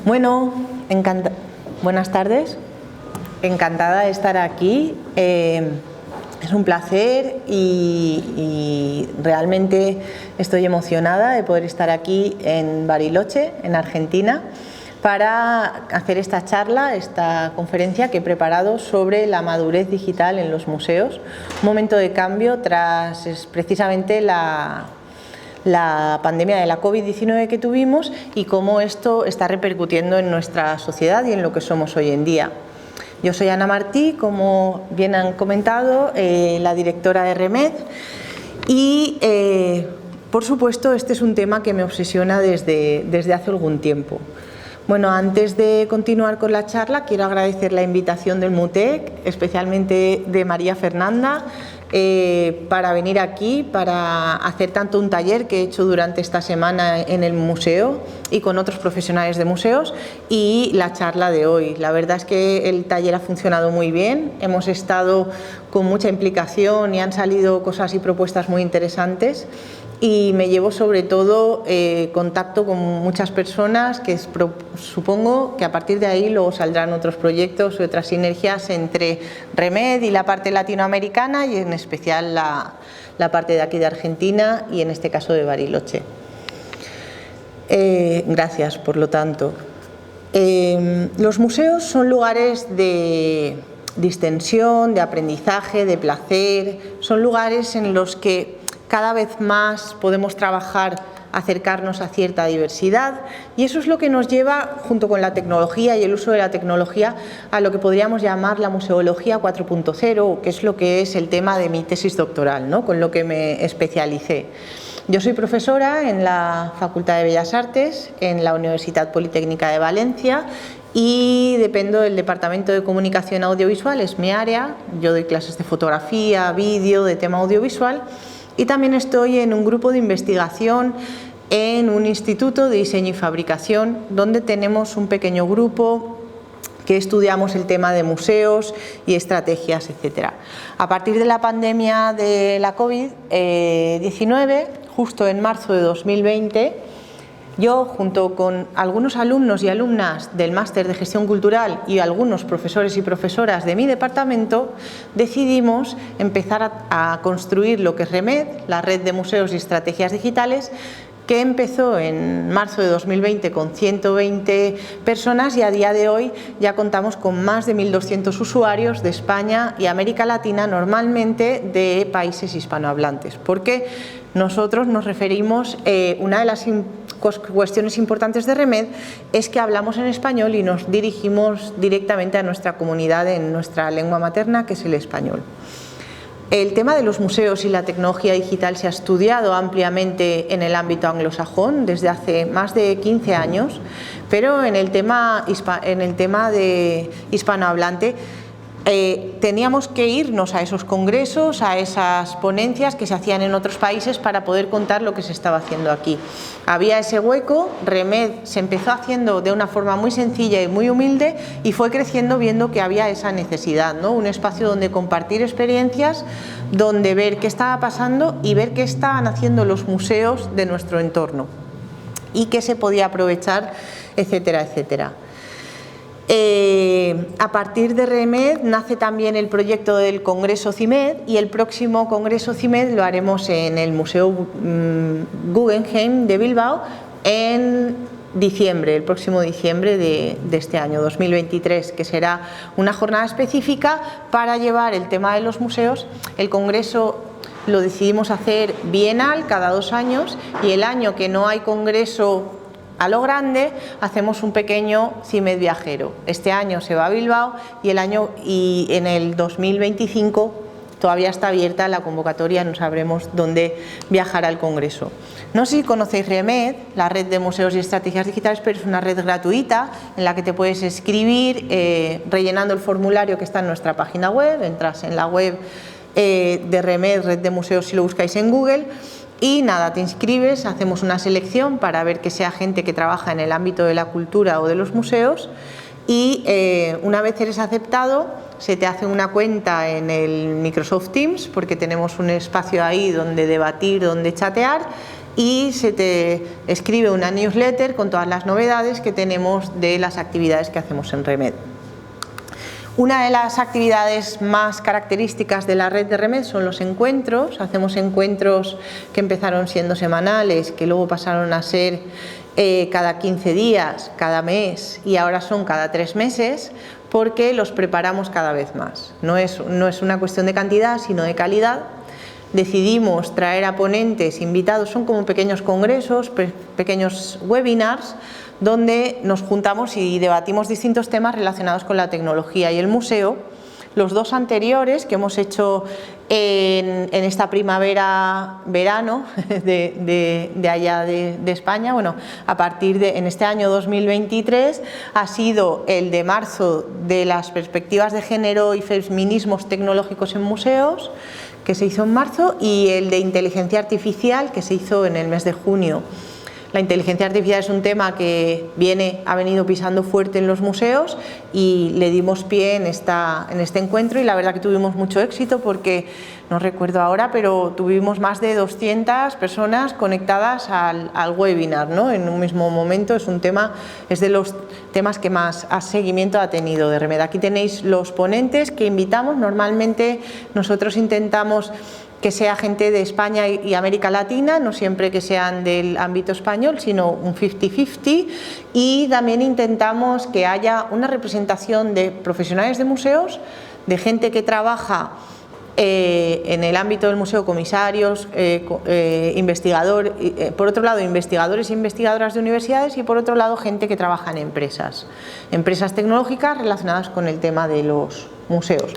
Bueno, buenas tardes. Encantada de estar aquí. Es un placer y realmente estoy emocionada de poder estar aquí en Bariloche, en Argentina, para hacer esta charla, esta conferencia que he preparado sobre la madurez digital en los museos. Un momento de cambio tras precisamente la pandemia de la COVID-19 que tuvimos y cómo esto está repercutiendo en nuestra sociedad y en lo que somos hoy en día. Yo soy Ana Martí, como bien han comentado, la directora de REMED y, por supuesto, este es un tema que me obsesiona desde hace algún tiempo. Bueno, antes de continuar con la charla, quiero agradecer la invitación del MUTEC, especialmente de María Fernanda, para venir aquí, para hacer tanto un taller que he hecho durante esta semana en el museo y con otros profesionales de museos y la charla de hoy. La verdad es que el taller ha funcionado muy bien, hemos estado con mucha implicación y han salido cosas y propuestas muy interesantes. Y me llevo sobre todo contacto con muchas personas que supongo que a partir de ahí luego saldrán otros proyectos y otras sinergias entre REMED y la parte latinoamericana y en especial la parte de aquí de Argentina y en este caso de Bariloche. Gracias, por lo tanto. Los museos son lugares de distensión, de aprendizaje, de placer, son lugares en los que cada vez más podemos trabajar, acercarnos a cierta diversidad y eso es lo que nos lleva, junto con la tecnología y el uso de la tecnología, a lo que podríamos llamar la museología 4.0, que es lo que es el tema de mi tesis doctoral, ¿no? Con lo que me especialicé. Yo soy profesora en la Facultad de Bellas Artes, en la Universidad Politécnica de Valencia y dependo del Departamento de Comunicación Audiovisual, es mi área. Yo doy clases de fotografía, vídeo, de tema audiovisual. Y también estoy en un grupo de investigación en un instituto de diseño y fabricación donde tenemos un pequeño grupo que estudiamos el tema de museos y estrategias, etc. A partir de la pandemia de la COVID-19, justo en marzo de 2020, yo, junto con algunos alumnos y alumnas del Máster de Gestión Cultural y algunos profesores y profesoras de mi departamento, decidimos empezar a construir lo que es REMED, la Red de Museos y Estrategias Digitales, que empezó en marzo de 2020 con 120 personas y a día de hoy ya contamos con más de 1.200 usuarios de España y América Latina, normalmente de países hispanohablantes, porque nosotros nos referimos, una de las cuestiones importantes de REMED es que hablamos en español y nos dirigimos directamente a nuestra comunidad en nuestra lengua materna, que es el español. El tema de los museos y la tecnología digital se ha estudiado ampliamente en el ámbito anglosajón desde hace más de 15 años, pero en el tema de hispanohablante teníamos que irnos a esos congresos, a esas ponencias que se hacían en otros países para poder contar lo que se estaba haciendo aquí. Había ese hueco, REMED se empezó haciendo de una forma muy sencilla y muy humilde y fue creciendo viendo que había esa necesidad, ¿no? Un espacio donde compartir experiencias, donde ver qué estaba pasando y ver qué estaban haciendo los museos de nuestro entorno y qué se podía aprovechar, etcétera, etcétera. A partir de REMED nace también el proyecto del Congreso CIMED y el próximo Congreso CIMED lo haremos en el Museo Guggenheim de Bilbao en diciembre, el próximo diciembre de este año 2023, que será una jornada específica para llevar el tema de los museos. El Congreso lo decidimos hacer bienal, cada 2 años, y el año que no hay congreso a lo grande, hacemos un pequeño CIMED viajero. Este año se va a Bilbao y en el 2025 todavía está abierta la convocatoria, no sabremos dónde viajará el Congreso. No sé si conocéis REMED, la Red de Museos y Estrategias Digitales, pero es una red gratuita en la que te puedes escribir rellenando el formulario que está en nuestra página web. Entras en la web de REMED, Red de Museos, si lo buscáis en Google. Y nada, te inscribes, hacemos una selección para ver que sea gente que trabaja en el ámbito de la cultura o de los museos y una vez eres aceptado se te hace una cuenta en el Microsoft Teams porque tenemos un espacio ahí donde debatir, donde chatear y se te escribe una newsletter con todas las novedades que tenemos de las actividades que hacemos en Remed. Una de las actividades más características de la red de Remed son los encuentros. Hacemos encuentros que empezaron siendo semanales, que luego pasaron a ser cada 15 días, cada mes y ahora son cada 3 meses, porque los preparamos cada vez más. No es una cuestión de cantidad, sino de calidad. Decidimos traer a ponentes invitados, son como pequeños congresos, pequeños webinars, donde nos juntamos y debatimos distintos temas relacionados con la tecnología y el museo. Los 2 anteriores que hemos hecho en esta primavera-verano de allá de España, bueno, a partir de en este año 2023, ha sido el de marzo de las perspectivas de género y feminismos tecnológicos en museos, que se hizo en marzo, y el de inteligencia artificial, que se hizo en el mes de junio. La inteligencia artificial es un tema que ha venido pisando fuerte en los museos y le dimos pie en este encuentro, y la verdad que tuvimos mucho éxito porque, no recuerdo ahora, pero tuvimos más de 200 personas conectadas al webinar, ¿no? En un mismo momento. Es de los temas que más seguimiento ha tenido de Remed. Aquí tenéis los ponentes que invitamos. Normalmente nosotros intentamos que sea gente de España y América Latina, no siempre que sean del ámbito español, sino un 50-50, y también intentamos que haya una representación de profesionales de museos, de gente que trabaja en el ámbito del museo, comisarios, por otro lado investigadores e investigadoras de universidades, y por otro lado gente que trabaja en empresas tecnológicas relacionadas con el tema de los museos.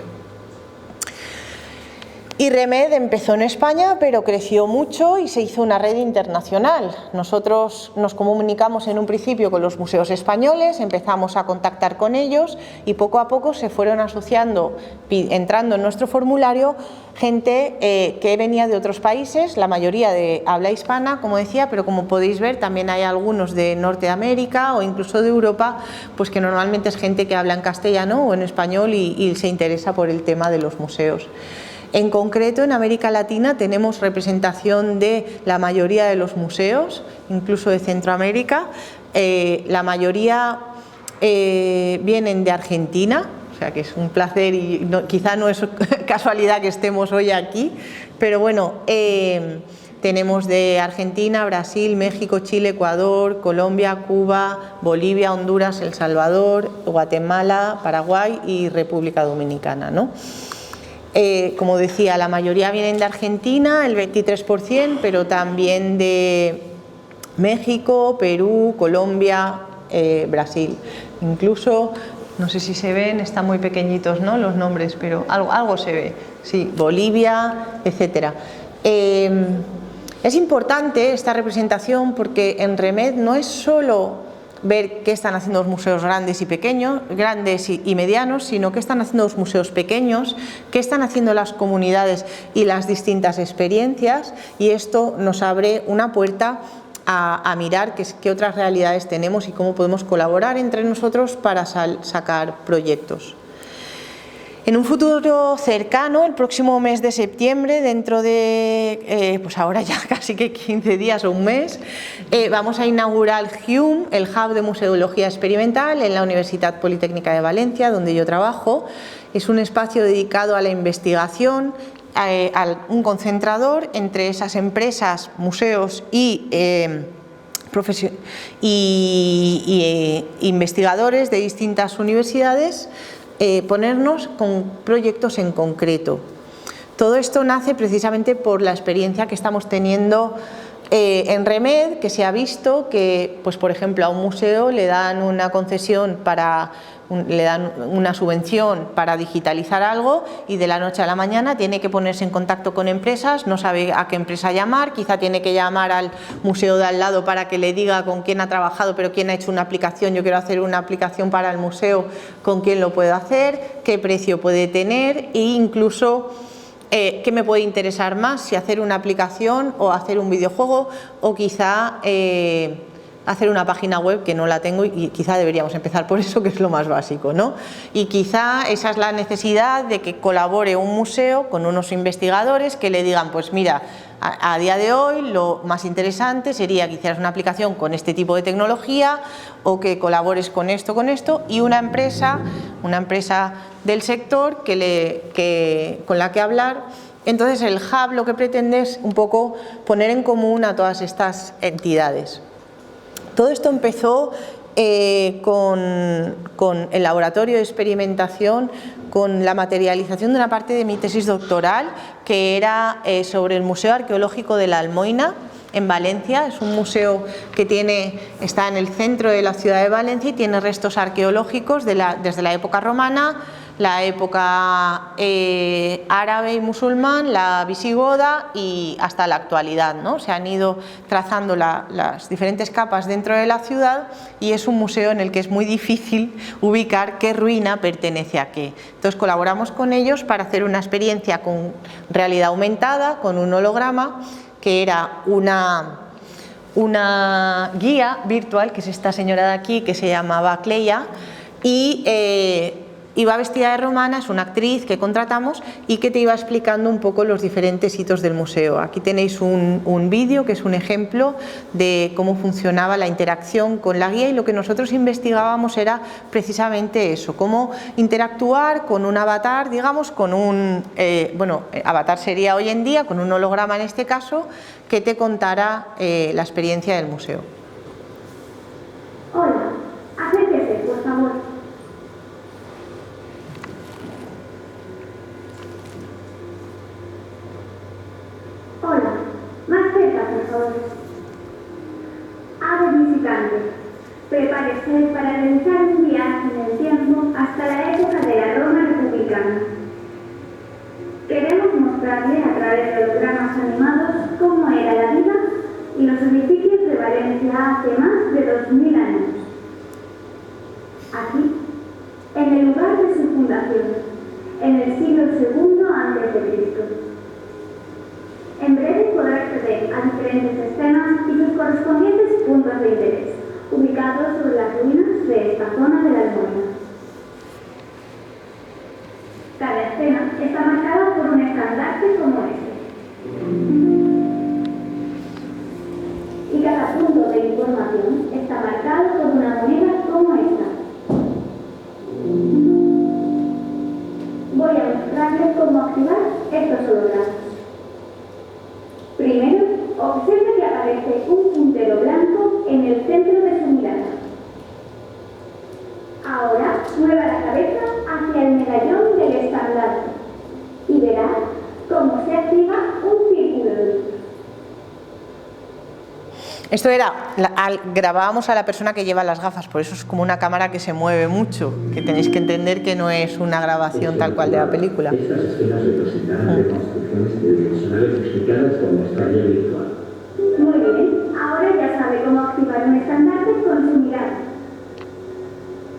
Y Remed empezó en España, pero creció mucho y se hizo una red internacional. Nosotros nos comunicamos en un principio con los museos españoles, empezamos a contactar con ellos y poco a poco se fueron asociando, entrando en nuestro formulario, gente que venía de otros países, la mayoría de habla hispana, como decía, pero como podéis ver también hay algunos de Norteamérica o incluso de Europa, pues que normalmente es gente que habla en castellano o en español y se interesa por el tema de los museos. En concreto, en América Latina tenemos representación de la mayoría de los museos, incluso de Centroamérica. La mayoría vienen de Argentina, o sea que es un placer y quizá no es casualidad que estemos hoy aquí, pero bueno, tenemos de Argentina, Brasil, México, Chile, Ecuador, Colombia, Cuba, Bolivia, Honduras, El Salvador, Guatemala, Paraguay y República Dominicana, ¿no? Como decía, la mayoría vienen de Argentina, el 23%, pero también de México, Perú, Colombia, Brasil. Incluso, no sé si se ven, están muy pequeñitos, ¿no?, los nombres, pero algo se ve, sí, Bolivia, etcétera. Es importante esta representación porque en Remed no es solo ver qué están haciendo los museos grandes y pequeños, grandes y medianos, sino qué están haciendo los museos pequeños, qué están haciendo las comunidades y las distintas experiencias, y esto nos abre una puerta a mirar qué otras realidades tenemos y cómo podemos colaborar entre nosotros para sacar proyectos. En un futuro cercano, el próximo mes de septiembre, dentro de, pues ahora ya casi que 15 días o un mes, vamos a inaugurar HUME, el Hub de Museología Experimental, en la Universidad Politécnica de Valencia, donde yo trabajo. Es un espacio dedicado a la investigación, un concentrador entre esas empresas, museos y investigadores de distintas universidades, ponernos con proyectos en concreto. Todo esto nace precisamente por la experiencia que estamos teniendo en Remed, que se ha visto que, pues por ejemplo, a un museo le dan una concesión le dan una subvención para digitalizar algo y de la noche a la mañana tiene que ponerse en contacto con empresas, no sabe a qué empresa llamar, quizá tiene que llamar al museo de al lado para que le diga con quién ha trabajado, pero quién ha hecho una aplicación, yo quiero hacer una aplicación para el museo, con quién lo puedo hacer, qué precio puede tener e incluso qué me puede interesar más, si hacer una aplicación o hacer un videojuego o quizá hacer una página web, que no la tengo, y quizá deberíamos empezar por eso, que es lo más básico, ¿no? Y quizá esa es la necesidad de que colabore un museo con unos investigadores que le digan, pues mira, a día de hoy lo más interesante sería que hicieras una aplicación con este tipo de tecnología o que colabores con esto, y una empresa del sector con la que hablar. Entonces el Hub lo que pretende es un poco poner en común a todas estas entidades. Todo esto empezó con el laboratorio de experimentación, con la materialización de una parte de mi tesis doctoral, que era sobre el Museo Arqueológico de la Almoina, en Valencia. Es un museo que está en el centro de la ciudad de Valencia y tiene restos arqueológicos desde la época romana, la época árabe y musulmán, la visigoda y hasta la actualidad, ¿no? Se han ido trazando las diferentes capas dentro de la ciudad, y es un museo en el que es muy difícil ubicar qué ruina pertenece a qué. Entonces colaboramos con ellos para hacer una experiencia con realidad aumentada, con un holograma, que era una guía virtual, que es esta señora de aquí, que se llamaba Cleia, y iba vestida de romana, es una actriz que contratamos y que te iba explicando un poco los diferentes hitos del museo. Aquí tenéis un vídeo que es un ejemplo de cómo funcionaba la interacción con la guía, y lo que nosotros investigábamos era precisamente eso, cómo interactuar con un avatar, digamos, con un, avatar sería hoy en día, con un holograma en este caso, que te contara la experiencia del museo. Hola, acérquese, por favor. Hola, más cerca, por favor. A ver, visitante, prepárese para realizar un viaje en el tiempo hasta la época de la Roma republicana. Queremos mostrarle a través de hologramas animados cómo era la vida y los edificios de Valencia hace más de 2000 años. Aquí, en el lugar de su fundación, en el siglo II a.C. En breve podrá acceder a diferentes escenas y sus correspondientes puntos de interés, ubicados sobre las ruinas de esta zona de la Almoina. Cada escena está marcada por un estandarte como este. Y cada punto de información está marcado por una moneda como esta. Voy a mostrarles cómo activar estos hologramas. Primero, observe que aparece un puntero blanco en el centro de su mirada. Ahora, mueva la cabeza hacia el medallón del estandarte y verá cómo se activa un círculo de luz. Esto era, grabábamos a la persona que lleva las gafas, por eso es como una cámara que se mueve mucho, que tenéis que entender que no es una grabación tal cual de la película. Estas escenas representarán reconstrucciones tridimensionales explicadas con nuestra guía virtual. Muy bien, ahora ya sabe cómo activar un estandarte con su mirada.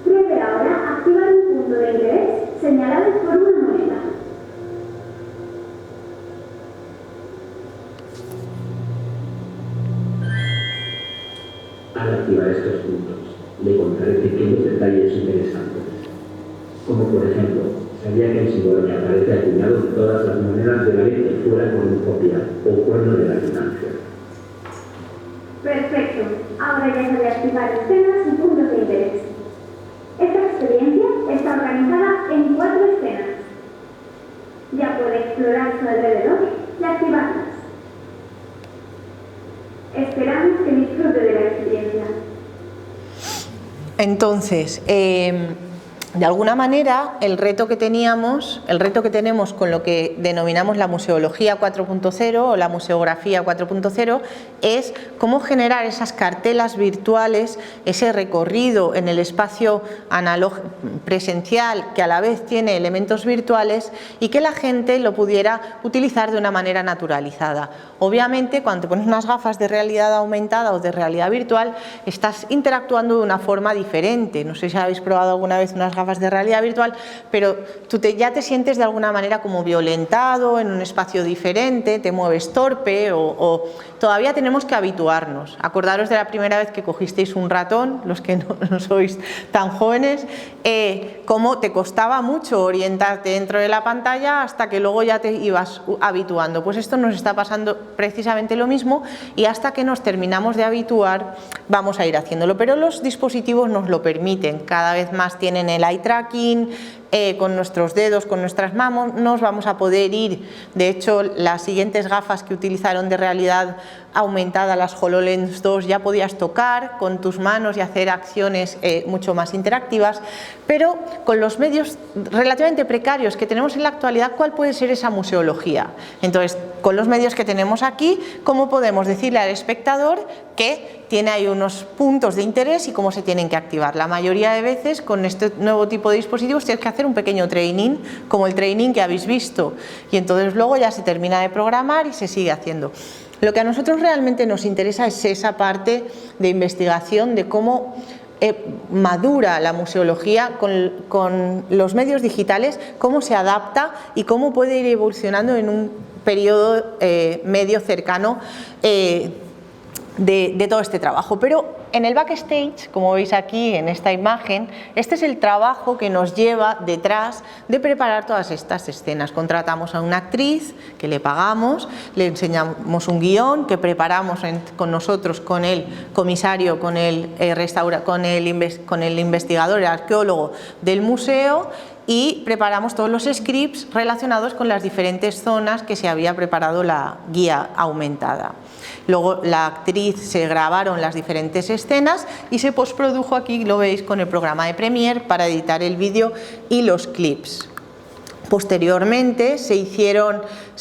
Pruebe ahora activar un punto de interés señalado por una moneda. Al activar estos puntos, le contaré pequeños detalles interesantes. Como por ejemplo, sabía que el símbolo que aparece acuñado en todas las monedas de Valencia fuera con un copiar o cuerno de la distancia. Perfecto, ahora ya sabe activar escenas y puntos de interés. Esta experiencia está organizada en 4 escenas. Ya puede explorar su alrededor y activarlas. Esperamos que disfrute de la experiencia. Entonces, de alguna manera, el reto que tenemos con lo que denominamos la museología 4.0 o la museografía 4.0 es cómo generar esas cartelas virtuales, ese recorrido en el espacio presencial que a la vez tiene elementos virtuales, y que la gente lo pudiera utilizar de una manera naturalizada. Obviamente, cuando te pones unas gafas de realidad aumentada o de realidad virtual, estás interactuando de una forma diferente. No sé si habéis probado alguna vez unas gafas de realidad virtual, pero tú ya te sientes de alguna manera como violentado en un espacio diferente, te mueves torpe todavía tenemos que habituarnos. Acordaros de la primera vez que cogisteis un ratón, los que no sois tan jóvenes, cómo te costaba mucho orientarte dentro de la pantalla hasta que luego ya te ibas habituando. Pues esto nos está pasando precisamente lo mismo, y hasta que nos terminamos de habituar vamos a ir haciéndolo, pero los dispositivos nos lo permiten. Cada vez más tienen el eye tracking, con nuestros dedos, con nuestras manos nos vamos a poder ir. De hecho, las siguientes gafas que utilizaron de realidad aumentada, las HoloLens 2, ya podías tocar con tus manos y hacer acciones mucho más interactivas, pero con los medios relativamente precarios que tenemos en la actualidad, ¿cuál puede ser esa museología? Entonces, con los medios que tenemos aquí, ¿cómo podemos decirle al espectador que tiene ahí unos puntos de interés y cómo se tienen que activar? La mayoría de veces con este nuevo tipo de dispositivos tienes que hacer un pequeño training, como el training que habéis visto, y entonces luego ya se termina de programar y se sigue haciendo. Lo que a nosotros realmente nos interesa es esa parte de investigación de cómo madura la museología con los medios digitales, cómo se adapta y cómo puede ir evolucionando en un periodo medio cercano de todo este trabajo. Pero en el backstage, como veis aquí en esta imagen, este es el trabajo que nos lleva detrás de preparar todas estas escenas. Contratamos a una actriz que le pagamos, le enseñamos un guión que preparamos con nosotros, con el comisario, con el investigador, el arqueólogo del museo, y preparamos todos los scripts relacionados con las diferentes zonas que se había preparado la guía aumentada. Luego la actriz, se grabaron las diferentes escenas y se postprodujo, aquí lo veis con el programa de Premiere, para editar el vídeo y los clips. Posteriormente se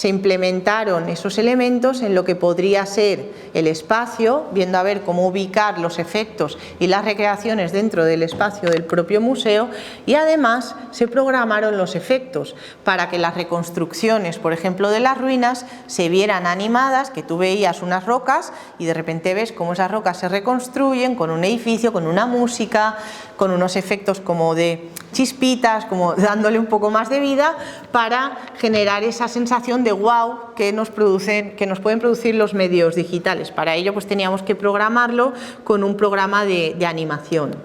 implementaron esos elementos en lo que podría ser el espacio, viendo a ver cómo ubicar los efectos y las recreaciones dentro del espacio del propio museo, y además se programaron los efectos para que las reconstrucciones, por ejemplo, de las ruinas, se vieran animadas, que tú veías unas rocas y de repente ves cómo esas rocas se reconstruyen con un edificio, con una música, con unos efectos como de chispitas, como dándole un poco más de vida, para generar esa sensación de wow que nos pueden producir los medios digitales. Para ello pues teníamos que programarlo con un programa de animación.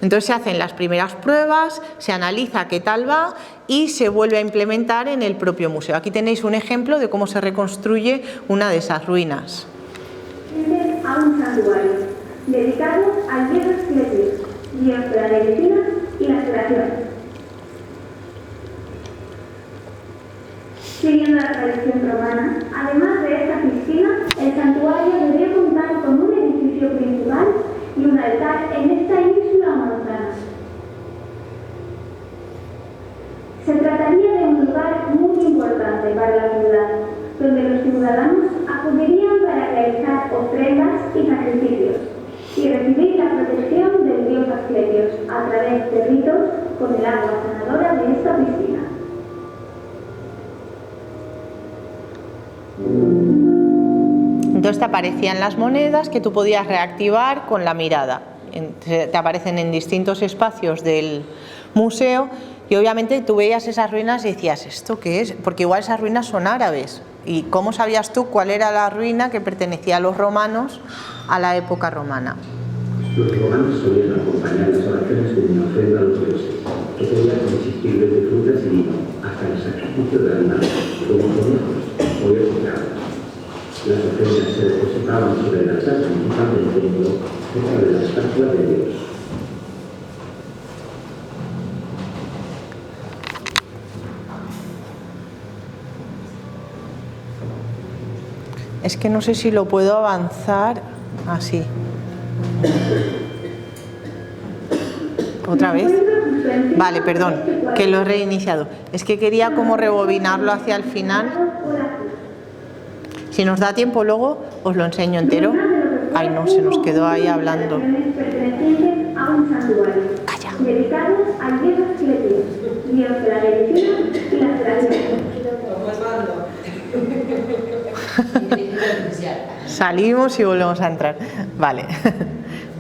Entonces se hacen las primeras pruebas, se analiza qué tal va y se vuelve a implementar en el propio museo. Aquí tenéis un ejemplo de cómo se reconstruye una de esas ruinas. A un santuario dedicado al dios Asclepios, dios de la medicina y la curación. Siguiendo la tradición romana, además de esta piscina, el santuario debería contar con un edificio principal y un altar en esta ínsula o montaña. Se trataría de un lugar muy importante para la ciudad, donde los ciudadanos acudirían para realizar ofrendas y sacrificios y recibir la protección del dios Asclepios a través de ritos con el agua sanadora de esta piscina. Entonces te aparecían las monedas que tú podías reactivar con la mirada. Te aparecen en distintos espacios del museo y obviamente tú veías esas ruinas y decías, ¿esto qué es? Porque igual esas ruinas son árabes. ¿Y cómo sabías tú cuál era la ruina que pertenecía a los romanos a la época romana? Los romanos solían acompañar las oraciones con una ofrenda a los dioses, que podía consistir desde frutas y vino hasta el sacrificio de animales, como conejos o cabras. Las ofrendas se depositaban sobre la casa principal del templo, cerca de la estatua de Dios. Es que no sé si lo puedo avanzar así. ¿Otra vez? Vale, perdón, que lo he reiniciado. Es que quería como rebobinarlo hacia el final. Si nos da tiempo luego, os lo enseño entero. Ay, no, se nos quedó ahí hablando. Calla. Dedicados al dios Asclepios, dios de la medicina y la curación. Salimos y volvemos a entrar. Vale.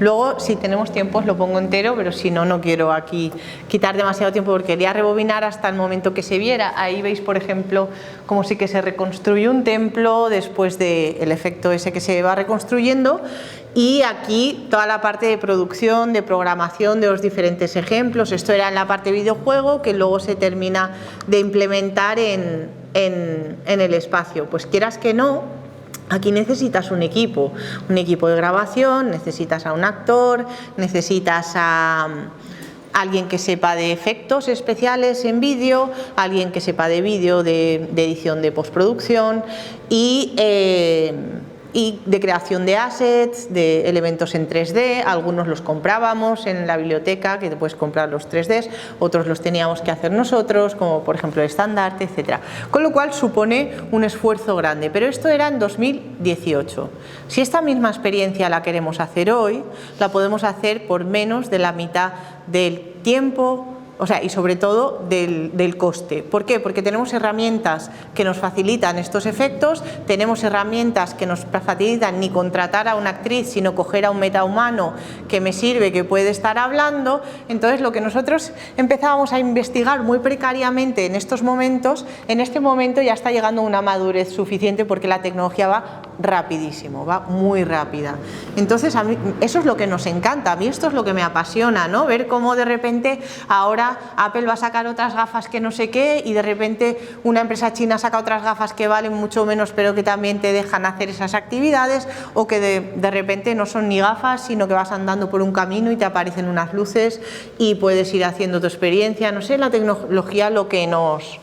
Luego, si tenemos tiempo, os lo pongo entero, pero si no, no quiero aquí quitar demasiado tiempo porque quería rebobinar hasta el momento que se viera. Ahí veis, por ejemplo, cómo sí que se reconstruye un templo después del efecto ese que se va reconstruyendo. Y aquí toda la parte de producción, de programación de los diferentes ejemplos. Esto era en la parte videojuego, que luego se termina de implementar en el espacio. Pues quieras que no, aquí necesitas un equipo de grabación, necesitas a un actor, necesitas a alguien que sepa de efectos especiales en vídeo, alguien que sepa de vídeo, de edición de postproducción y de creación de assets, de elementos en 3D. Algunos los comprábamos en la biblioteca, que te puedes comprar los 3Ds, otros los teníamos que hacer nosotros, como por ejemplo el estandarte, etcétera. Con lo cual supone un esfuerzo grande, pero esto era en 2018. Si esta misma experiencia la queremos hacer hoy, la podemos hacer por menos de la mitad del tiempo, o sea, y sobre todo del coste. ¿Por qué? Porque tenemos herramientas que nos facilitan estos efectos, tenemos herramientas que nos facilitan ni contratar a una actriz, sino coger a un metahumano que me sirve, que puede estar hablando. Entonces, lo que nosotros empezábamos a investigar muy precariamente en estos momentos, en este momento ya está llegando a una madurez suficiente porque la tecnología va rapidísimo, va muy rápida. Entonces, a mí eso es lo que nos encanta, a mí esto es lo que me apasiona, ¿no? Ver cómo de repente ahora Apple va a sacar otras gafas que no sé qué y de repente una empresa china saca otras gafas que valen mucho menos pero que también te dejan hacer esas actividades, o que de repente no son ni gafas sino que vas andando por un camino y te aparecen unas luces y puedes ir haciendo tu experiencia. No sé, la tecnología lo que nos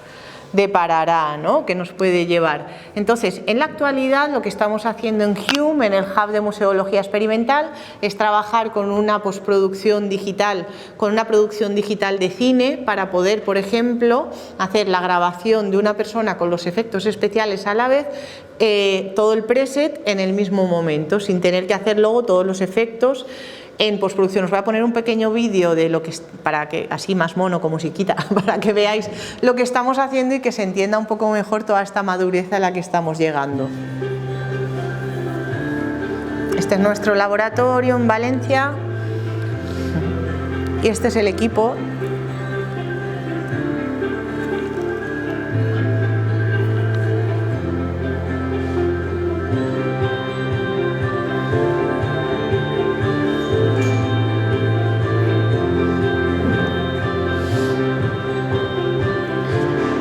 deparará, ¿no? Que nos puede llevar. Entonces, en la actualidad lo que estamos haciendo en Hume, en el Hub de Museología Experimental, es trabajar con una postproducción digital, con una producción digital de cine, para poder, por ejemplo, hacer la grabación de una persona con los efectos especiales a la vez, todo el preset en el mismo momento, sin tener que hacer luego todos los efectos en postproducción. Os voy a poner un pequeño vídeo de lo que, para que, así más mono, con musiquita, para que veáis lo que estamos haciendo y que se entienda un poco mejor toda esta madurez a la que estamos llegando. Este es nuestro laboratorio en Valencia y este es el equipo.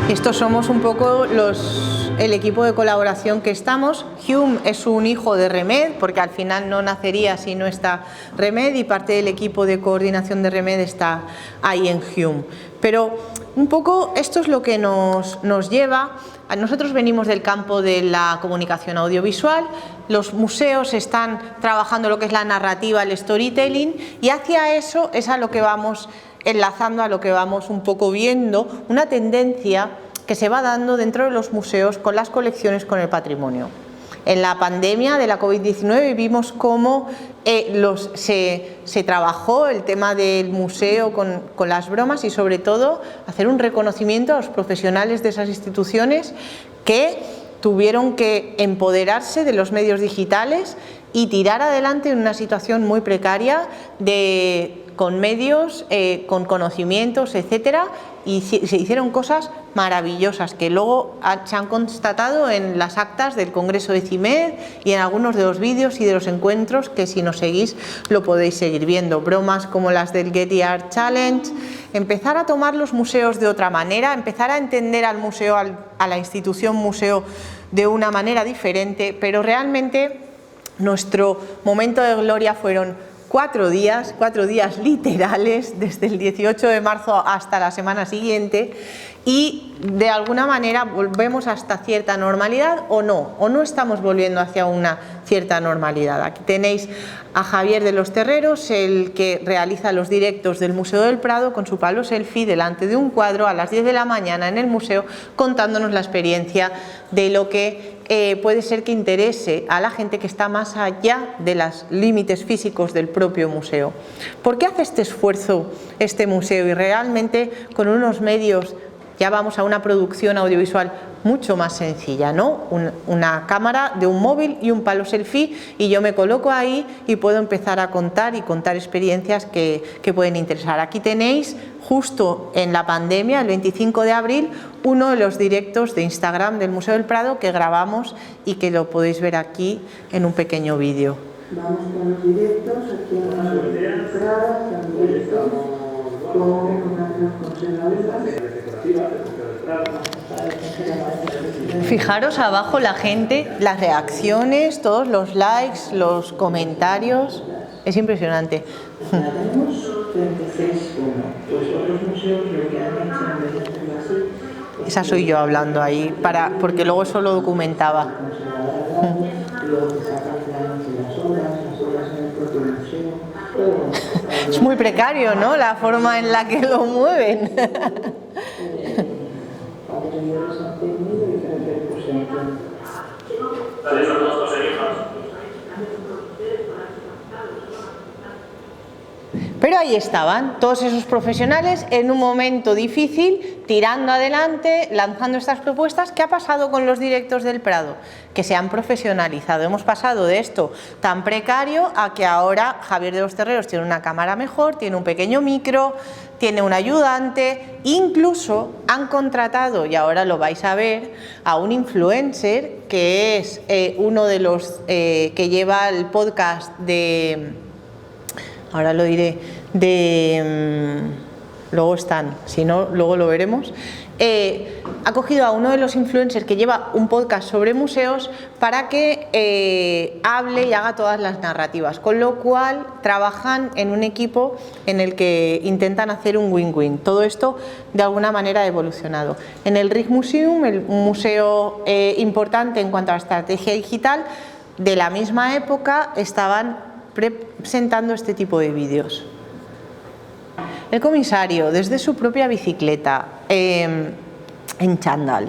Estos somos un poco el equipo de colaboración que estamos. Hume es un hijo de Remed, porque al final no nacería si no está Remed, y parte del equipo de coordinación de Remed está ahí en Hume. Pero un poco esto es lo que nos lleva. Nosotros venimos del campo de la comunicación audiovisual, los museos están trabajando lo que es la narrativa, el storytelling, y hacia eso es a lo que vamos enlazando, a lo que vamos un poco viendo, una tendencia que se va dando dentro de los museos con las colecciones, con el patrimonio. En la pandemia de la COVID-19 vimos cómo se trabajó el tema del museo con las bromas y sobre todo hacer un reconocimiento a los profesionales de esas instituciones que tuvieron que empoderarse de los medios digitales y tirar adelante en una situación muy precaria con medios, con conocimientos, etcétera, y se hicieron cosas maravillosas que luego se han constatado en las actas del Congreso de CIMED y en algunos de los vídeos y de los encuentros que, si nos seguís, lo podéis seguir viendo. Bromas como las del Getty Art Challenge, empezar a tomar los museos de otra manera, empezar a entender al museo, a la institución museo de una manera diferente, pero realmente nuestro momento de gloria fueron 4 días literales, desde el 18 de marzo hasta la semana siguiente, y de alguna manera volvemos hasta cierta normalidad o no estamos volviendo hacia una cierta normalidad. Aquí tenéis a Javier de los Terreros, el que realiza los directos del Museo del Prado con su palo selfie delante de un cuadro a las 10 de la mañana en el museo, contándonos la experiencia de lo que puede ser que interese a la gente que está más allá de los límites físicos del propio museo. ¿Por qué hace este esfuerzo este museo? Y realmente con unos medios ya vamos a una producción audiovisual mucho más sencilla, ¿no? Una cámara de un móvil y un palo selfie, y yo me coloco ahí y puedo empezar a contar experiencias que pueden interesar. Aquí tenéis, justo en la pandemia, el 25 de abril, uno de los directos de Instagram del Museo del Prado que grabamos y que lo podéis ver aquí en un pequeño vídeo. Vamos con los directos aquí en el Museo del Prado, también estamos con las conservadoras. Fijaros abajo la gente, las reacciones, todos los likes, los comentarios, es impresionante. Ya tenemos 36 pues otros museos lo que han hecho en vez de hacerlo así. Esa soy yo hablando ahí, porque luego eso lo documentaba. Luego te sacan planos de las obras en el propio museo. Es muy precario, ¿no?, la forma en la que lo mueven. Pero ahí estaban todos esos profesionales en un momento difícil, tirando adelante, lanzando estas propuestas. ¿Qué ha pasado con los directos del Prado? Que se han profesionalizado. Hemos pasado de esto tan precario a que ahora Javier de los Terreros tiene una cámara mejor, tiene un pequeño micro, tiene un ayudante, incluso han contratado, y ahora lo vais a ver, a un influencer que es uno de los que lleva el podcast de... ahora lo diré, luego están, si no, luego lo veremos. Ha cogido a uno de los influencers que lleva un podcast sobre museos para que hable y haga todas las narrativas, con lo cual trabajan en un equipo en el que intentan hacer un win-win. Todo esto de alguna manera ha evolucionado. En el Rijksmuseum, un museo importante en cuanto a la estrategia digital, de la misma época estaban presentando este tipo de vídeos. El comisario, desde su propia bicicleta, en chándal,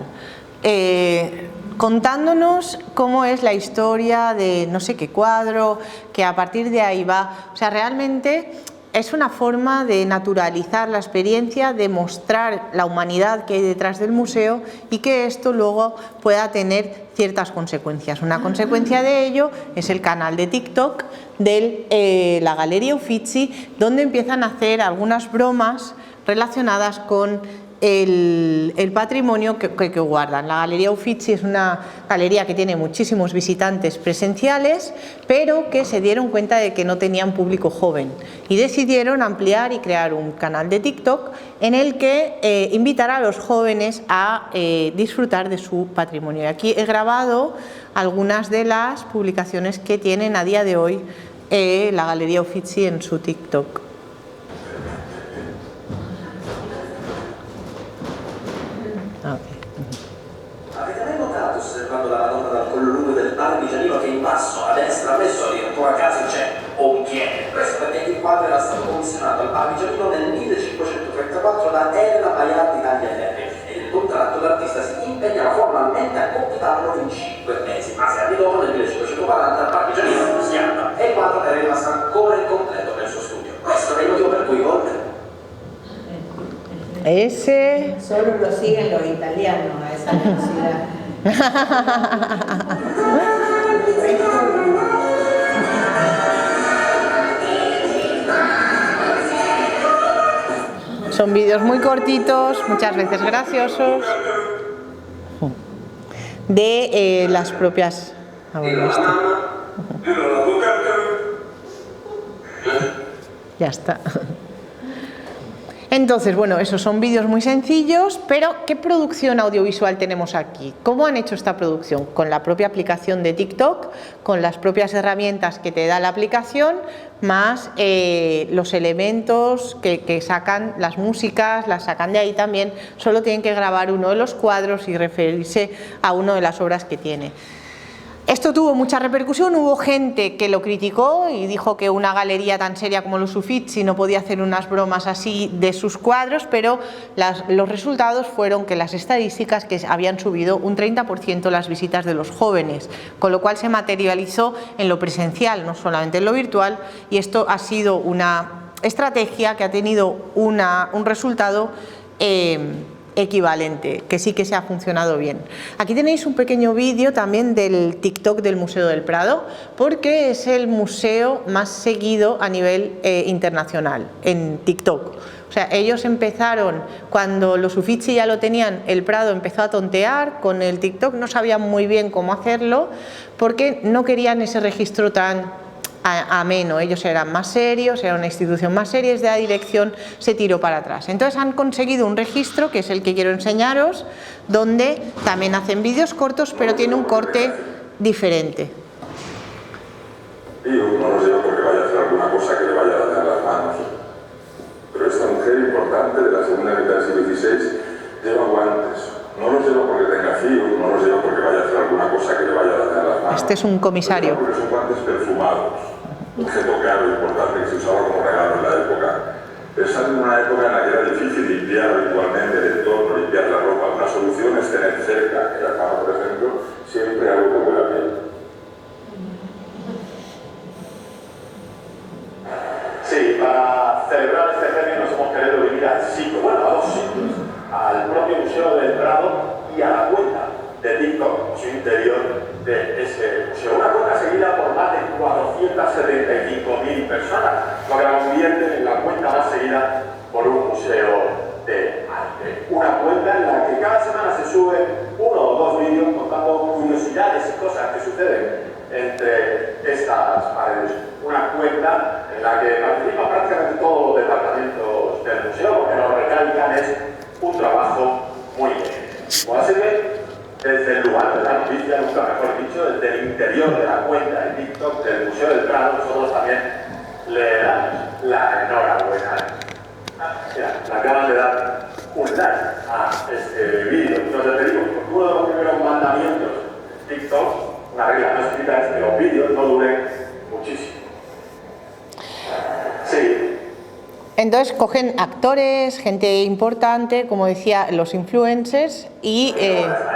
contándonos cómo es la historia de no sé qué cuadro, que a partir de ahí va. O sea, realmente es una forma de naturalizar la experiencia, de mostrar la humanidad que hay detrás del museo y que esto luego pueda tener ciertas consecuencias. Una consecuencia de ello es el canal de TikTok de la Galería Uffizi, donde empiezan a hacer algunas bromas relacionadas con el patrimonio que guardan. La Galería Uffizi es una galería que tiene muchísimos visitantes presenciales, pero que se dieron cuenta de que no tenían público joven y decidieron ampliar y crear un canal de TikTok en el que invitar a los jóvenes a disfrutar de su patrimonio. Y aquí he grabado algunas de las publicaciones que tienen a día de hoy la Galería Uffizi en su TikTok. Avete mai notato, osservando la Madonna dal collo lungo del Parmigianino, che in basso a destra, presso di ancora casi c'è un piede? Questo perché il quadro era stato commissionato al Parmigianino nel 1534 da Elena Baiardi Tagliaferri e nel contratto l'artista si impegnava formalmente a completarlo in 5 mesi, ma 6 anni dopo, nel 1540, il Parmigianino schianta e il quadro era rimasto ancora incompleto nel suo studio. Questo è il motivo per cui Voltaire Ese... Solo lo siguen los italianos a esa velocidad. Son vídeos muy cortitos, muchas veces graciosos, de las propias... Ya está. Entonces, bueno, esos son vídeos muy sencillos, pero ¿qué producción audiovisual tenemos aquí? ¿Cómo han hecho esta producción? Con la propia aplicación de TikTok, con las propias herramientas que te da la aplicación, más los elementos que sacan, las músicas, las sacan de ahí también, solo tienen que grabar uno de los cuadros y referirse a una de las obras que tiene. Esto tuvo mucha repercusión, hubo gente que lo criticó y dijo que una galería tan seria como los Uffizi no podía hacer unas bromas así de sus cuadros, pero los resultados fueron que las estadísticas que habían subido un 30% las visitas de los jóvenes, con lo cual se materializó en lo presencial, no solamente en lo virtual, y esto ha sido una estrategia que ha tenido un resultado equivalente, que sí que se ha funcionado bien. Aquí tenéis un pequeño vídeo también del TikTok del Museo del Prado, porque es el museo más seguido a nivel internacional en TikTok. O sea, ellos empezaron, cuando los Uffizi ya lo tenían, el Prado empezó a tontear con el TikTok, no sabían muy bien cómo hacerlo, porque no querían ese registro tan ameno, ellos eran más serios, era una institución más seria, desde la dirección se tiró para atrás. Entonces han conseguido un registro, que es el que quiero enseñaros, donde también hacen vídeos cortos, pero tiene un corte diferente. No lo llevo porque vaya a hacer alguna cosa que le vaya a dañar las manos. Pero esta mujer importante de la segunda mitad del siglo XVI lleva guantes. No los lleva porque tenga frío, no los lleva porque vaya a hacer alguna cosa que le vaya a dañar las manos. Este es un comisario. Porque son guantes perfumados. Objeto caro, importante, que se usaba como regalo en la época. Pensando en una época en la que era difícil limpiar habitualmente el entorno, limpiar la ropa. Una solución es tener cerca, en la cama, por ejemplo, siempre algo que huela bien. Sí, para celebrar este premio nos hemos querido vivir al sitio, bueno, a dos sitios, al propio Museo del Prado y a la cuenta de TikTok, su interior de ese museo. Una cuenta seguida por más de 475.000 personas, lo que la convierte en la cuenta más seguida por un museo de arte. Una cuenta en la que cada semana se suben 1 o 2 vídeos contando curiosidades y cosas que suceden entre estas paredes. Una cuenta en la que participan prácticamente todos los departamentos del museo, porque lo recalcan es un trabajo muy bien. Como así que desde el lugar de la noticia, nunca mejor dicho, desde el interior de la cuenta de TikTok del Museo del Prado, nosotros también le damos la enhorabuena. Mira, le acaban de dar un like a este vídeo. Nos despedimos porque uno de los primeros mandamientos de TikTok, una regla no escrita, es que los vídeos no duren muchísimo. Sí. Entonces cogen actores, gente importante, como decía, los influencers, y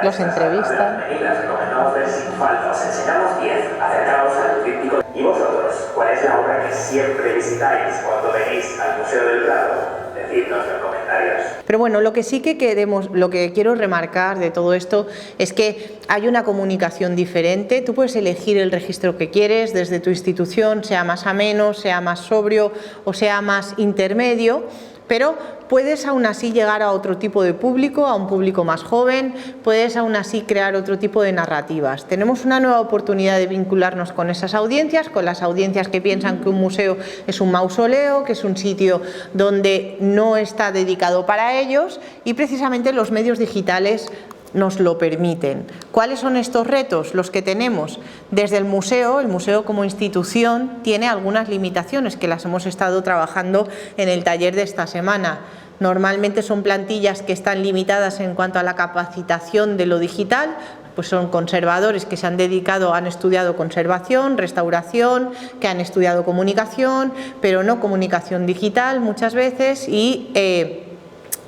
los entrevistan. Las recomendamos ver sin falta, os enseñamos 10, acercaos al tríptico. ¿Y vosotros? ¿Cuál es la obra que siempre visitáis cuando venís al Museo del Prado? Decidnos en comentarios. Pero bueno, lo que sí que queremos, lo que quiero remarcar de todo esto es que hay una comunicación diferente. Tú puedes elegir el registro que quieres desde tu institución, sea más ameno, sea más sobrio o sea más intermedio, pero puedes aún así llegar a otro tipo de público, a un público más joven, puedes aún así crear otro tipo de narrativas. Tenemos una nueva oportunidad de vincularnos con esas audiencias, con las audiencias que piensan que un museo es un mausoleo, que es un sitio donde no está dedicado para ellos, y precisamente los medios digitales nos lo permiten. ¿Cuáles son estos retos? Los que tenemos desde el museo como institución tiene algunas limitaciones que las hemos estado trabajando en el taller de esta semana. Normalmente son plantillas que están limitadas en cuanto a la capacitación de lo digital, pues son conservadores que se han dedicado, han estudiado conservación, restauración, que han estudiado comunicación, pero no comunicación digital muchas veces, y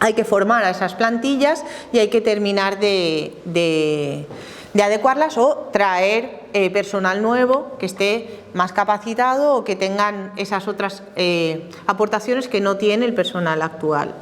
hay que formar a esas plantillas y hay que terminar de adecuarlas o traer personal nuevo que esté más capacitado o que tengan esas otras aportaciones que no tiene el personal actual.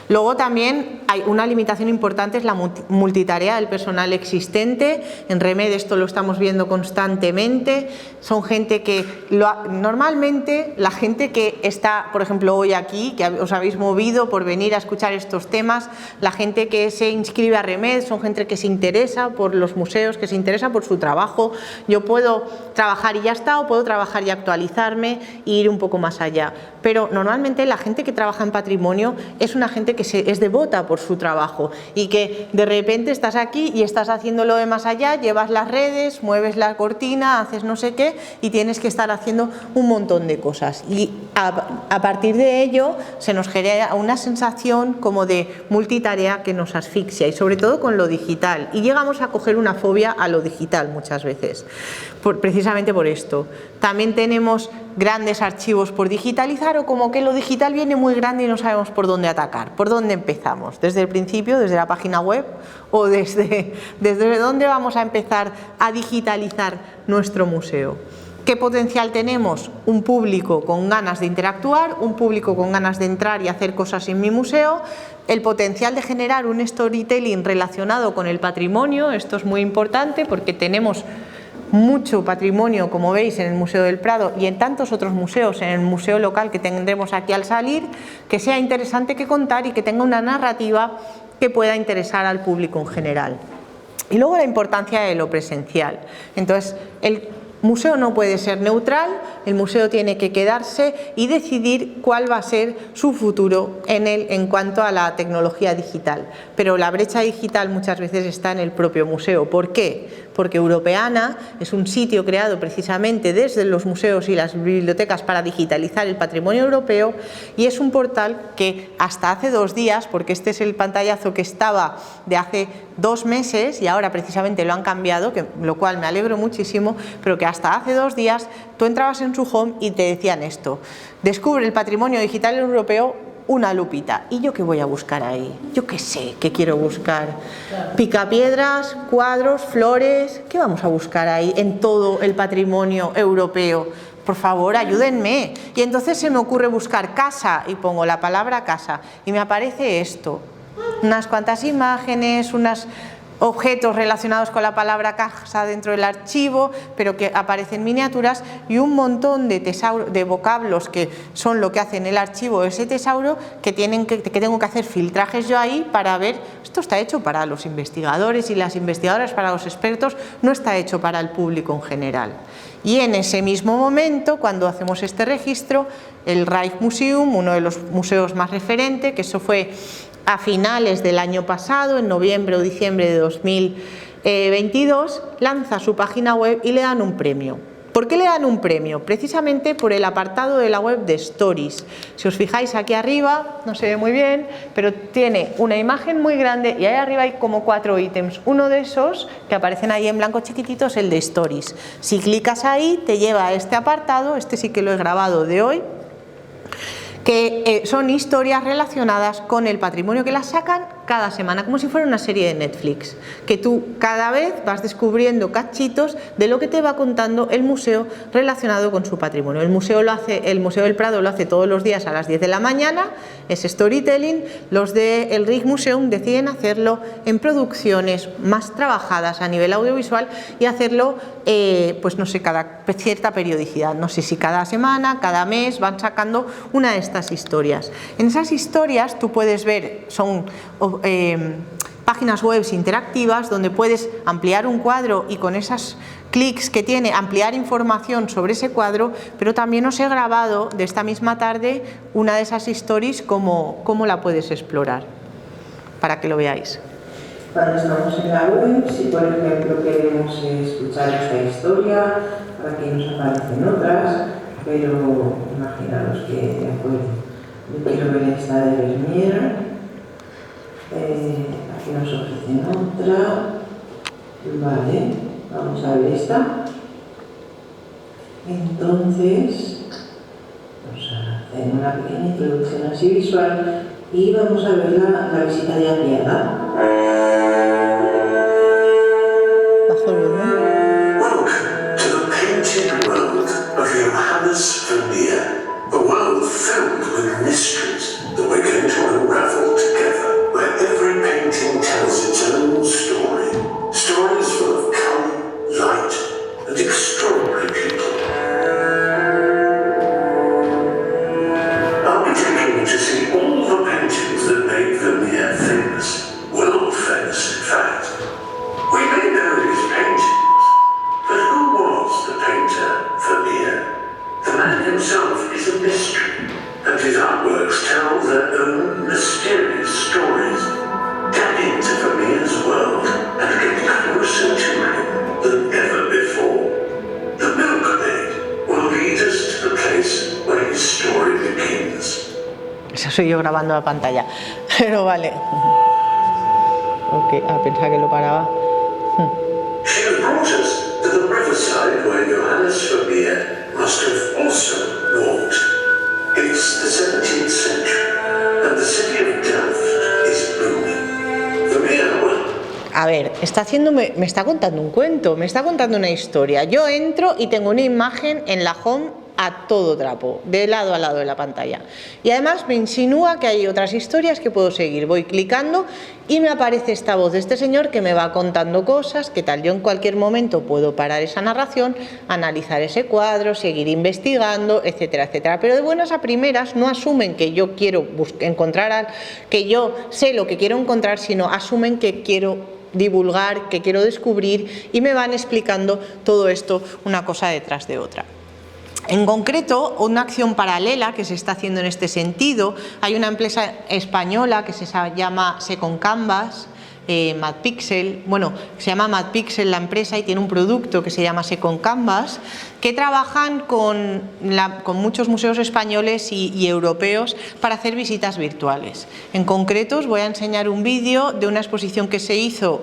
Luego también hay una limitación importante, es la multitarea del personal existente. En REMED esto lo estamos viendo constantemente. Son gente que, normalmente la gente que está, por ejemplo, hoy aquí, que os habéis movido por venir a escuchar estos temas, la gente que se inscribe a REMED son gente que se interesa por los museos, que se interesa por su trabajo. Yo puedo trabajar y ya está, o puedo trabajar y actualizarme e ir un poco más allá. Pero normalmente la gente que trabaja en patrimonio es una gente que es devota por su trabajo y que de repente estás aquí y estás haciendo lo de más allá, llevas las redes, mueves la cortina, haces no sé qué y tienes que estar haciendo un montón de cosas. Y a partir de ello se nos genera una sensación como de multitarea que nos asfixia, y sobre todo con lo digital. Y llegamos a coger una fobia a lo digital muchas veces, precisamente por esto. También tenemos grandes archivos por digitalizar, o como que lo digital viene muy grande y no sabemos por dónde atacar. ¿Por dónde empezamos? ¿Desde el principio, desde la página web? ¿O desde dónde vamos a empezar a digitalizar nuestro museo? ¿Qué potencial tenemos? Un público con ganas de interactuar, un público con ganas de entrar y hacer cosas en mi museo, el potencial de generar un storytelling relacionado con el patrimonio. Esto es muy importante porque tenemos mucho patrimonio, como veis, en el Museo del Prado y en tantos otros museos, en el museo local que tendremos aquí al salir, que sea interesante que contar y que tenga una narrativa que pueda interesar al público en general. Y luego la importancia de lo presencial. Entonces, el museo no puede ser neutral, el museo tiene que quedarse y decidir cuál va a ser su futuro en cuanto a la tecnología digital. Pero la brecha digital muchas veces está en el propio museo. ¿Por qué? Porque Europeana es un sitio creado precisamente desde los museos y las bibliotecas para digitalizar el patrimonio europeo, y es un portal que hasta hace 2 días, porque este es el pantallazo que estaba de hace 2 meses y ahora precisamente lo han cambiado, lo cual me alegro muchísimo, pero que hasta hace 2 días tú entrabas en su home y te decían esto: descubre el patrimonio digital europeo, una lupita. ¿Y yo qué voy a buscar ahí? Yo qué sé qué quiero buscar. Picapiedras, cuadros, flores. ¿Qué vamos a buscar ahí en todo el patrimonio europeo? Por favor, ayúdenme. Y entonces se me ocurre buscar casa y pongo la palabra casa y me aparece esto: unas cuantas imágenes, unos objetos relacionados con la palabra casa dentro del archivo, pero que aparecen miniaturas, y un montón de vocablos que son lo que hacen el archivo, ese tesauro, que tengo que hacer filtrajes yo ahí para ver. Esto está hecho para los investigadores y las investigadoras, para los expertos, no está hecho para el público en general. Y en ese mismo momento, cuando hacemos este registro, el Rijksmuseum, uno de los museos más referentes, que eso fue a finales del año pasado, en noviembre o diciembre de 2022, lanza su página web y le dan un premio. ¿Por qué le dan un premio? Precisamente por el apartado de la web de Stories. Si os fijáis aquí arriba, no se ve muy bien, pero tiene una imagen muy grande y ahí arriba hay como 4 ítems. Uno de esos que aparecen ahí en blanco chiquitito es el de Stories. Si clicas ahí, te lleva a este apartado, este sí que lo he grabado de hoy, que son historias relacionadas con el patrimonio, que las sacan cada semana, como si fuera una serie de Netflix, que tú cada vez vas descubriendo cachitos de lo que te va contando el museo relacionado con su patrimonio. El Museo del Prado lo hace todos los días a las 10 de la mañana, es storytelling. Los del Rijksmuseum deciden hacerlo en producciones más trabajadas a nivel audiovisual y hacerlo, pues no sé, cada cierta periodicidad, no sé si cada semana, cada mes, van sacando una de estas historias. En esas historias tú puedes ver, son páginas web interactivas donde puedes ampliar un cuadro y con esos clics que tiene ampliar información sobre ese cuadro, pero también os he grabado de esta misma tarde una de esas stories, cómo la puedes explorar, para que lo veáis. Cuando estamos en la web, si por ejemplo queremos escuchar esta historia, aquí nos aparecen otras, pero imaginaros que, de acuerdo, yo quiero ver esta de Vermeer. Aquí nos ofrecen otra. Vale, vamos a ver esta. Entonces, vamos a hacer una pequeña introducción así visual y vamos a ver la visita de ampliada. Bajo el volumen. Welcome to the painted world of Johannes Vermeer, a world filled with mysteries that we're going to unravel together, where every painting tells its own story, stories full of colour, light, and extraordinary beauty. I'll be taking you to see all the paintings that made Vermeer famous, world famous in fact. We may know his paintings, but who was the painter Vermeer? The man himself is a mystery, and his artworks tell their own mysterious stories. Tap into Vermeer's world and get closer to him than ever before. The Milkmaid will lead us to the place where his story begins. Eso soy yo grabando la pantalla, pero vale. Ok, pensaba que lo paraba. She has brought us to the riverside where Johannes Vermeer must have also walked. It's the 17th century, and the city of Delft is booming. Vermeer, well, a ver, me está contando un cuento, me está contando una historia. Yo entro y tengo una imagen en la home a todo trapo, de lado a lado de la pantalla. Y además me insinúa que hay otras historias que puedo seguir. Voy clicando y me aparece esta voz de este señor que me va contando cosas, que tal, yo en cualquier momento puedo parar esa narración, analizar ese cuadro, seguir investigando, etcétera, etcétera. Pero de buenas a primeras no asumen que yo quiero encontrar, que yo sé lo que quiero encontrar, sino asumen que quiero divulgar, que quiero descubrir, y me van explicando todo esto una cosa detrás de otra. En concreto, una acción paralela que se está haciendo en este sentido, hay una empresa española que se llama Second Canvas, MadPixel, bueno, se llama MadPixel la empresa y tiene un producto que se llama Second Canvas, que trabajan con muchos museos españoles y europeos para hacer visitas virtuales. En concreto, os voy a enseñar un vídeo de una exposición que se hizo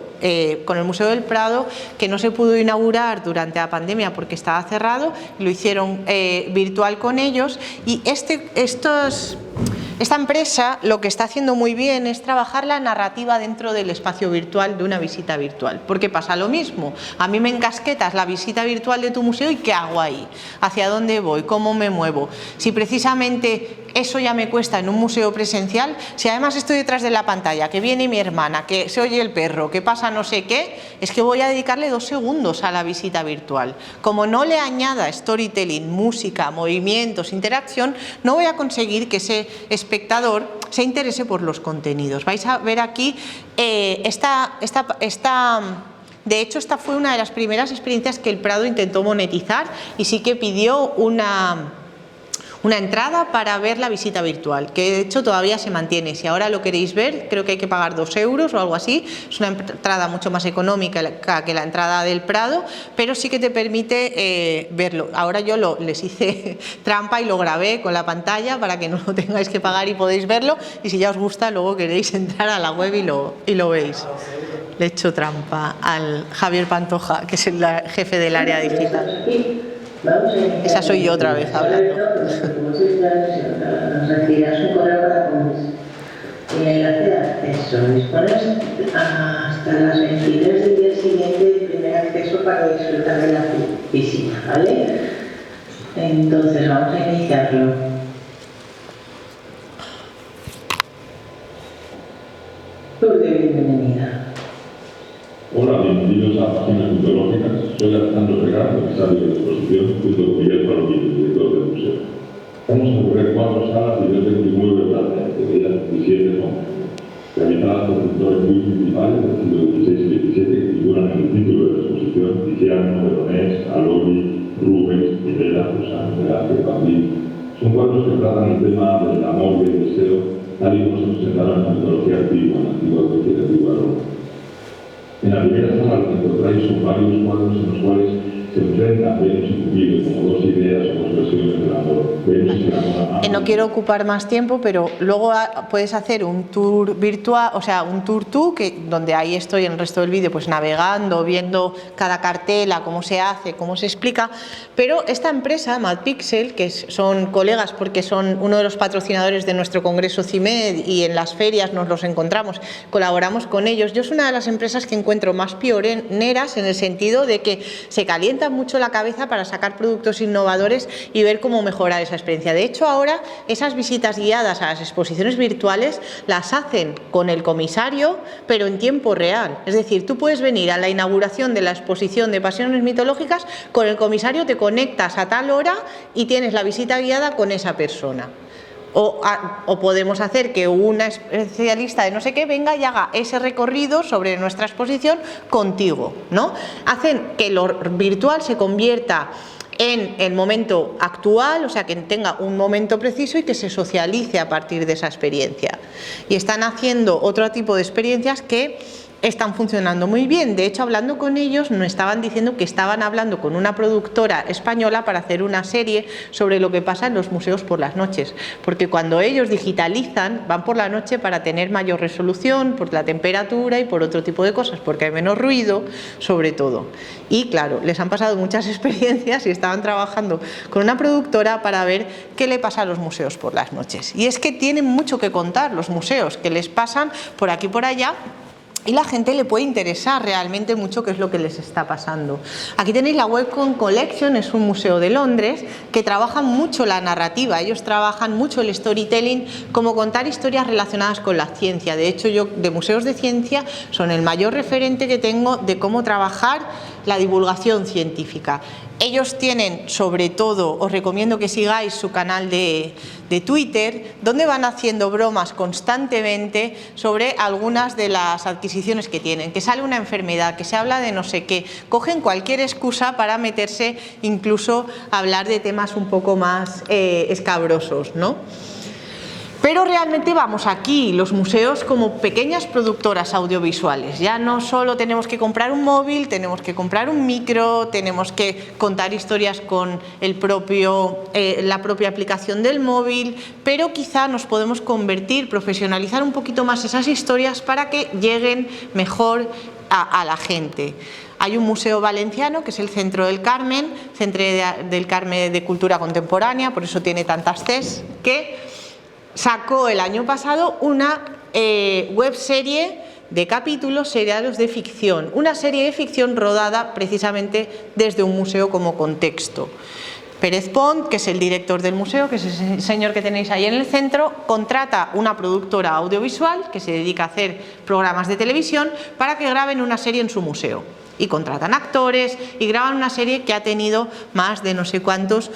con el Museo del Prado, que no se pudo inaugurar durante la pandemia porque estaba cerrado, lo hicieron virtual con ellos, y esta empresa lo que está haciendo muy bien es trabajar la narrativa dentro del espacio virtual de una visita virtual, porque pasa lo mismo. A mí me encasquetas la visita virtual de tu museo y ¿qué hago ahí? ¿Hacia dónde voy? ¿Cómo me muevo? Si precisamente eso ya me cuesta en un museo presencial, si además estoy detrás de la pantalla, que viene mi hermana, que se oye el perro, que pasa no sé qué, es que voy a dedicarle 2 segundos a la visita virtual. Como no le añada storytelling, música, movimientos, interacción, no voy a conseguir que ese espectador se interese por los contenidos. Vais a ver aquí de hecho, esta fue una de las primeras experiencias que el Prado intentó monetizar y sí que pidió una entrada para ver la visita virtual, que de hecho todavía se mantiene. Si ahora lo queréis ver, creo que hay que pagar 2 euros o algo así. Es una entrada mucho más económica que la entrada del Prado, pero sí que te permite verlo. Ahora yo les hice trampa y lo grabé con la pantalla para que no lo tengáis que pagar y podéis verlo, y si ya os gusta luego queréis entrar a la web y lo veis. Le he hecho trampa al Javier Pantoja, que es el jefe del área digital. Esa soy yo otra vez hablando. Nos recibirás un correo para comer y el enlace de acceso. Dispones hasta las 23 del día siguiente el primer acceso para disfrutar de la visita, ¿vale? Entonces vamos a iniciarlo. Tour de bienvenida. Hola, bienvenidos a Páginas Mitológicas. Soy Alejandro Regard, comisario de exposición, junto con Miguel Palomino, director del museo. Vamos a recorrer 4 salas y 29 plantas, de ellas 17 son realizadas por pintores muy principales del siglo XVI y XVII que figuran en el título de la exposición: Tiziano, Veronés, Aloni, Rubens, Rivera, Poussin, Velázquez, Van Gogh. Son cuadros que tratan el tema del amor y el deseo, tal y como se presentaron en la mitología antigua, en la antigua Grecia y la antigua Roma. En la primera sala lo que encontráis son varios cuadros en los cuales se enfrentan Venus y Cupido como 2 ideas o 2 versiones del amor. Venus y amor. No quiero ocupar más tiempo, pero luego puedes hacer un tour virtual, o sea, un tour tú, donde ahí estoy en el resto del vídeo pues navegando, viendo cada cartela, cómo se hace, cómo se explica. Pero esta empresa, MadPixel, que son colegas porque son uno de los patrocinadores de nuestro congreso CIMED y en las ferias nos los encontramos, colaboramos con ellos. Yo es una de las empresas que encuentro más pioneras en el sentido de que se calientan mucho la cabeza para sacar productos innovadores y ver cómo mejorar esa experiencia. De hecho, ahora esas visitas guiadas a las exposiciones virtuales las hacen con el comisario, pero en tiempo real. Es decir, tú puedes venir a la inauguración de la exposición de Pasiones Mitológicas con el comisario, te conectas a tal hora y tienes la visita guiada con esa persona. O podemos hacer que una especialista de no sé qué venga y haga ese recorrido sobre nuestra exposición contigo, ¿no? Hacen que lo virtual se convierta en el momento actual, o sea, que tenga un momento preciso y que se socialice a partir de esa experiencia. Y están haciendo otro tipo de experiencias que están funcionando muy bien. De hecho, hablando con ellos, nos estaban diciendo que estaban hablando con una productora española para hacer una serie sobre lo que pasa en los museos por las noches, porque cuando ellos digitalizan, van por la noche para tener mayor resolución, por la temperatura y por otro tipo de cosas, porque hay menos ruido, sobre todo. Y claro, les han pasado muchas experiencias y estaban trabajando con una productora para ver qué le pasa a los museos por las noches. Y es que tienen mucho que contar los museos, que les pasan por aquí y por allá, y la gente le puede interesar realmente mucho qué es lo que les está pasando. Aquí tenéis la Wellcome Collection, es un museo de Londres que trabaja mucho la narrativa, ellos trabajan mucho el storytelling, como contar historias relacionadas con la ciencia. De hecho, yo de museos de ciencia son el mayor referente que tengo de cómo trabajar la divulgación científica. Ellos tienen, sobre todo, os recomiendo que sigáis su canal de Twitter, donde van haciendo bromas constantemente sobre algunas de las adquisiciones que tienen, que sale una enfermedad, que se habla de no sé qué, cogen cualquier excusa para meterse incluso a hablar de temas un poco más escabrosos, ¿no? Pero realmente vamos aquí, los museos como pequeñas productoras audiovisuales, ya no solo tenemos que comprar un móvil, tenemos que comprar un micro, tenemos que contar historias con la propia aplicación del móvil, pero quizá nos podemos convertir, profesionalizar un poquito más esas historias para que lleguen mejor a la gente. Hay un museo valenciano que es el Centro del Carmen, Centro del Carmen de Cultura Contemporánea, por eso tiene tantas Cs, que sacó el año pasado una webserie de capítulos seriados de ficción, una serie de ficción rodada precisamente desde un museo como contexto. Pérez Pont, que es el director del museo, que es ese señor que tenéis ahí en el centro, contrata una productora audiovisual que se dedica a hacer programas de televisión para que graben una serie en su museo. Y contratan actores y graban una serie que ha tenido más de no sé cuántos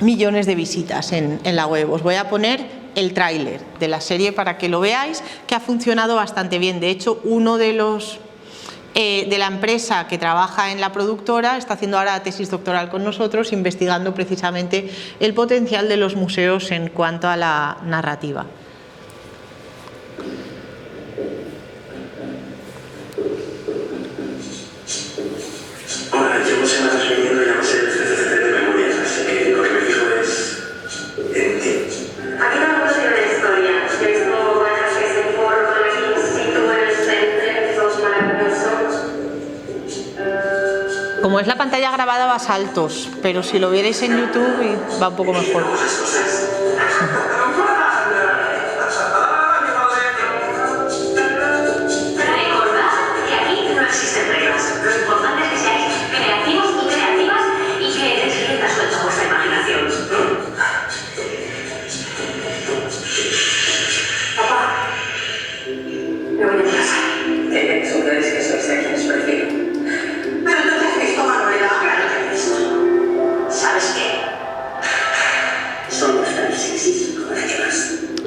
millones de visitas en la web. Os voy a poner el tráiler de la serie para que lo veáis, que ha funcionado bastante bien. De hecho, uno de los de la empresa que trabaja en la productora está haciendo ahora la tesis doctoral con nosotros, investigando precisamente el potencial de los museos en cuanto a la narrativa. Hola, llevo semanas viviendo ya no sé el CCCT de memorias, así que lo que me fijo es en ti. Aquí no hemos ido de historia. Esto va a ser ese foro in situ en el centro, esos maravillosos. Como es la pantalla grabada va a saltos, pero si lo vierais en YouTube va un poco mejor.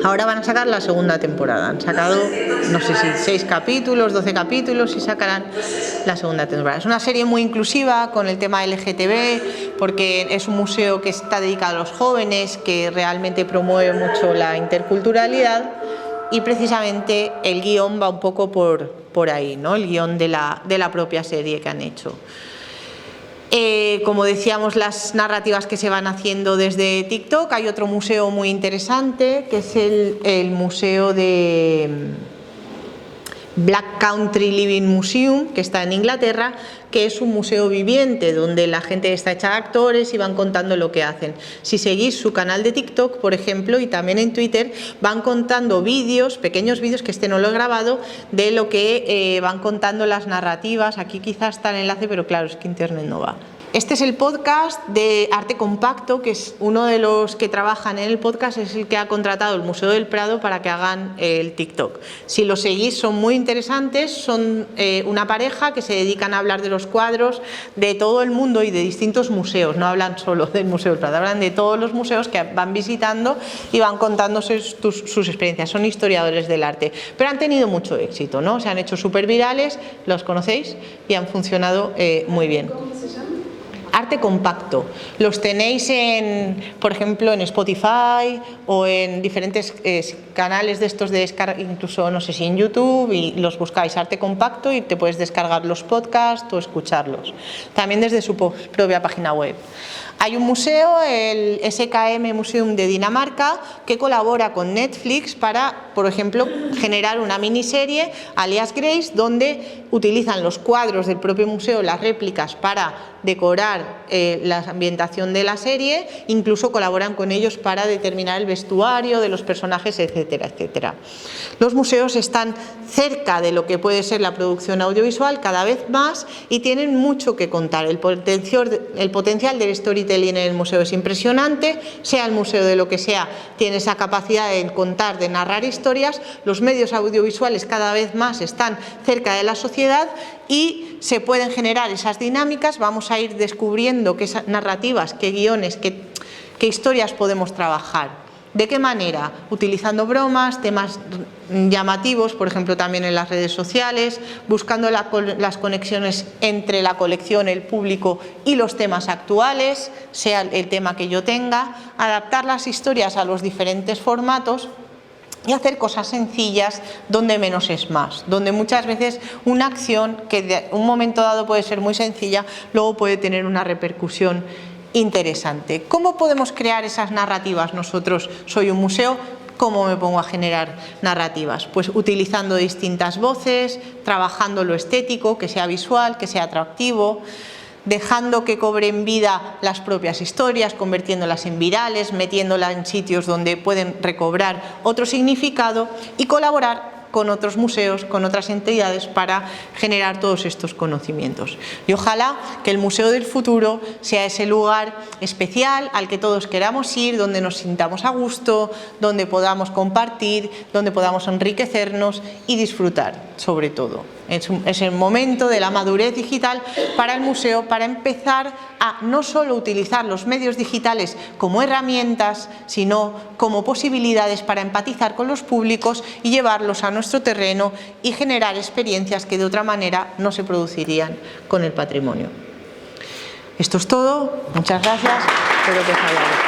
Ahora van a sacar la segunda temporada. Han sacado, no sé si 6 capítulos, 12 capítulos y sacarán la segunda temporada. Es una serie muy inclusiva con el tema LGTB, porque es un museo que está dedicado a los jóvenes, que realmente promueve mucho la interculturalidad, y precisamente el guión va un poco por ahí, ¿no? El guión de la propia serie que han hecho. Como decíamos, las narrativas que se van haciendo desde TikTok. Hay otro museo muy interesante que es el museo de Black Country Living Museum, que está en Inglaterra, que es un museo viviente donde la gente está hecha de actores y van contando lo que hacen. Si seguís su canal de TikTok, por ejemplo, y también en Twitter, van contando vídeos, pequeños vídeos, que este no lo he grabado, de lo que van contando las narrativas. Aquí quizás está el enlace, pero claro, es que internet no va. Este es el podcast de Arte Compacto, que es uno de los que trabajan en el podcast, es el que ha contratado el Museo del Prado para que hagan el TikTok. Si lo seguís, son muy interesantes, son una pareja que se dedican a hablar de los cuadros de todo el mundo y de distintos museos, no hablan solo del Museo del Prado, hablan de todos los museos que van visitando y van contándose sus experiencias. Son historiadores del arte, pero han tenido mucho éxito, ¿no? Se han hecho súper virales, los conocéis, y han funcionado muy bien. ¿Cómo se llama? Arte Compacto. Los tenéis por ejemplo, en Spotify o en diferentes canales de estos de descarga, incluso no sé si en YouTube, y los buscáis Arte Compacto y te puedes descargar los podcasts o escucharlos. También desde su propia página web. Hay un museo, el SKM Museum de Dinamarca, que colabora con Netflix para por ejemplo, generar una miniserie, alias Grace, donde utilizan los cuadros del propio museo, las réplicas, para decorar la ambientación de la serie, incluso colaboran con ellos para determinar el vestuario de los personajes, etcétera, etcétera. Los museos están cerca de lo que puede ser la producción audiovisual cada vez más y tienen mucho que contar. El potencial del storytelling en el museo es impresionante, sea el museo de lo que sea, tiene esa capacidad de contar, de narrar historias. Los medios audiovisuales cada vez más están cerca de la sociedad y se pueden generar esas dinámicas. Vamos a ir descubriendo qué narrativas, qué guiones, qué historias podemos trabajar. ¿De qué manera? Utilizando bromas, temas llamativos, por ejemplo también en las redes sociales, buscando las conexiones entre la colección, el público y los temas actuales, sea el tema que yo tenga, adaptar las historias a los diferentes formatos y hacer cosas sencillas donde menos es más, donde muchas veces una acción que de un momento dado puede ser muy sencilla, luego puede tener una repercusión interesante. ¿Cómo podemos crear esas narrativas? Nosotros, soy un museo, ¿cómo me pongo a generar narrativas? Pues utilizando distintas voces, trabajando lo estético, que sea visual, que sea atractivo, dejando que cobren vida las propias historias, convirtiéndolas en virales, metiéndolas en sitios donde pueden recobrar otro significado y colaborar con otros museos, con otras entidades para generar todos estos conocimientos. Y ojalá que el Museo del Futuro sea ese lugar especial al que todos queramos ir, donde nos sintamos a gusto, donde podamos compartir, donde podamos enriquecernos y disfrutar, sobre todo. Es el momento de la madurez digital para el museo, para empezar a no solo utilizar los medios digitales como herramientas, sino como posibilidades para empatizar con los públicos y llevarlos a nuestro terreno y generar experiencias que de otra manera no se producirían con el patrimonio. Esto es todo. Muchas gracias. Espero que os haya gustado.